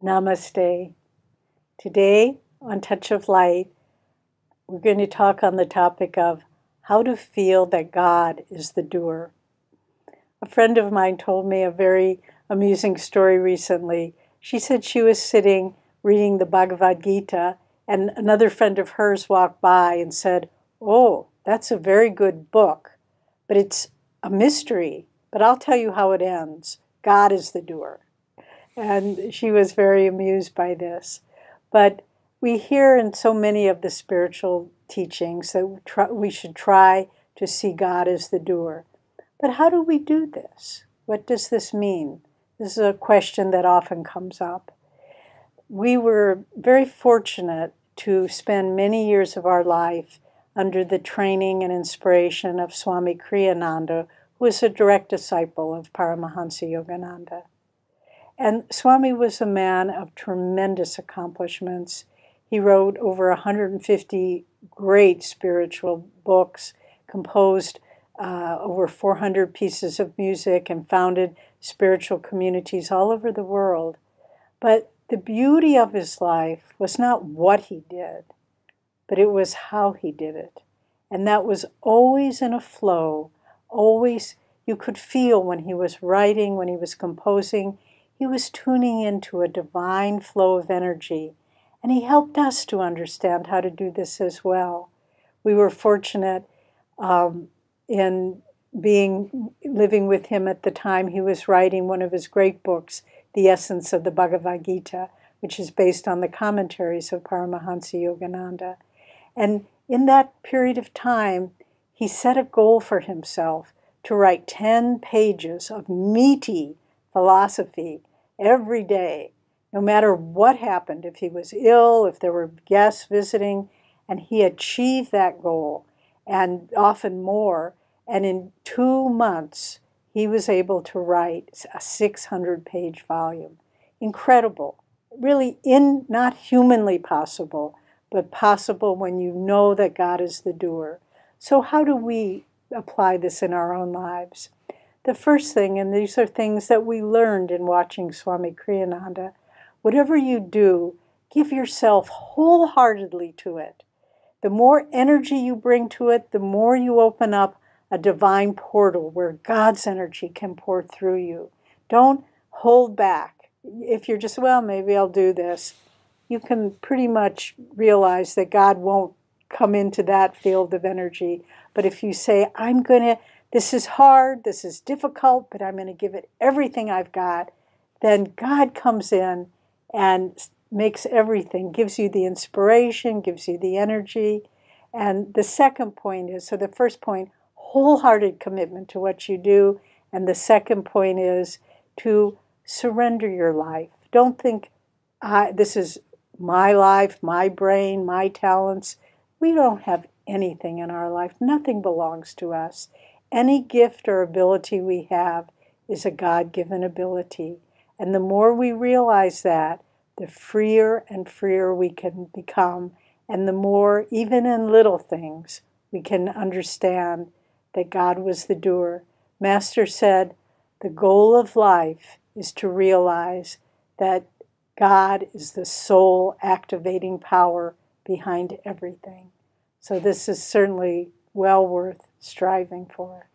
Namaste. Today on Touch of Light, we're going to talk on the topic of how to feel that God is the doer. A friend of mine told me a very amusing story recently. She said she was sitting reading the Bhagavad Gita, and another friend of hers walked by and said, "Oh, that's a very good book, but it's a mystery. But I'll tell you how it ends. God is the doer." And she was very amused by this. But we hear in so many of the spiritual teachings that we should try to see God as the doer. But how do we do this? What does this mean? This is a question that often comes up. We were very fortunate to spend many years of our life under the training and inspiration of Swami Kriyananda, who was a direct disciple of Paramahansa Yogananda. And Swami was a man of tremendous accomplishments. He wrote over 150 great spiritual books, composed over 400 pieces of music, and founded spiritual communities all over the world. But the beauty of his life was not what he did, but it was how he did it. And that was always in a flow, always you could feel when he was writing, when he was composing, he was tuning into a divine flow of energy, and he helped us to understand how to do this as well. We were fortunate in living with him at the time he was writing one of his great books, The Essence of the Bhagavad Gita, which is based on the commentaries of Paramahansa Yogananda. And in that period of time, he set a goal for himself to write 10 pages of meaty philosophy every day, no matter what happened, if he was ill, if there were guests visiting, and he achieved that goal, and often more. And in 2 months, he was able to write a 600-page volume. Incredible. Really not humanly possible, but possible when you know that God is the doer. So how do we apply this in our own lives? The first thing, and these are things that we learned in watching Swami Kriyananda, whatever you do, give yourself wholeheartedly to it. The more energy you bring to it, the more you open up a divine portal where God's energy can pour through you. Don't hold back. If you're just, well, maybe I'll do this, you can pretty much realize that God won't come into that field of energy. But if you say, this is hard, this is difficult, but I'm going to give it everything I've got, then God comes in and makes everything, gives you the inspiration, gives you the energy. And the second point is, so the first point, wholehearted commitment to what you do. And the second point is to surrender your life. Don't think, this is my life, my brain, my talents. We don't have anything in our life. Nothing belongs to us. Any gift or ability we have is a God-given ability. And the more we realize that, the freer and freer we can become. And the more, even in little things, we can understand that God was the doer. Master said, the goal of life is to realize that God is the sole activating power behind everything. So this is certainly well worth striving for.